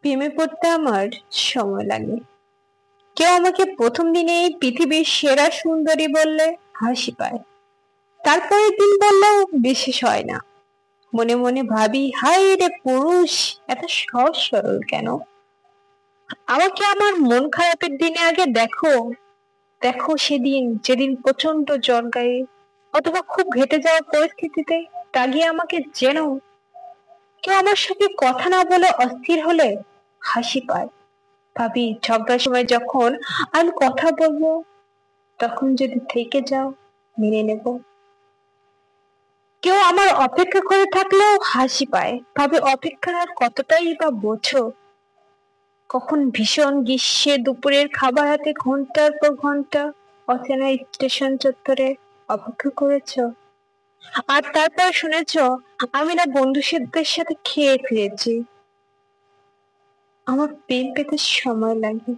প্রেমে পড়তে আমার সময় লাগে। কেউ আমাকে প্রথম দিনেই পৃথিবীর সেরা সুন্দরী বললে হাসি পায়, তারপরের দিন বললেও বিশেষ হয় না। মনে মনে ভাবি, হাই রে পুরুষ, এত সহজ সরল কেন? আমাকে আমার মন খারাপের দিনে আগে দেখো, দেখো সেদিন যেদিন প্রচন্ড জ্বর গায়ে, অথবা খুব ঘেটে যাওয়া পরিস্থিতিতে রাগিয়ে আমাকে যেন কেউ আমার সাথে কথা না বলে অস্থির হলে হাসি পায়। ভাবি, ঝগড়ার সময় যখন আমি কথা বলবো, তখন যদি থেকে যাও মেনে নেব। কেউ আমার অপেক্ষা করে থাকলেও হাসি পায়। ভাবে, অপেক্ষার আর কতটাই বা বোঝো? কখন ভীষণ গ্রীষ্মে দুপুরের খাবার হাতে ঘন্টার পর ঘন্টা অচেনা স্টেশন চত্বরে অপেক্ষা করেছো, আর তারপর শুনেছো আমি না বন্ধুদের সাথে খেয়ে ফিরেছি। আমার প্রেম পেতে সময় লাগে,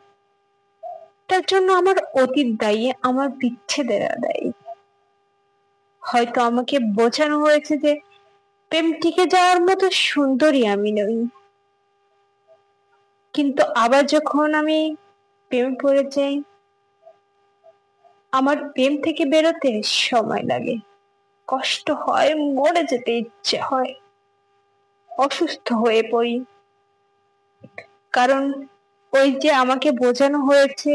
তার জন্য আমার অতীত দায়ী, আমার বিচ্ছেদের দায়ী। হয়তো আমাকে বোঝানো হয়েছে যে প্রেম টিকে যাওয়ার মতো সুন্দরী আমি নই, কিন্তু আবার যখন আমি প্রেমে পড়ে যাই, আমার প্রেম থেকে বেরোতে সময় লাগে, কষ্ট হয়, মরে যেতে ইচ্ছে হয়, অসুস্থ হয়ে পড়ি। কারণ ওই যে আমাকে বোঝানো হয়েছে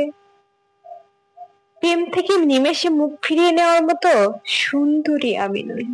প্রেম থেকে নিমেষে মুখ ফিরিয়ে নেওয়ার মতো সুন্দরী আমি নই।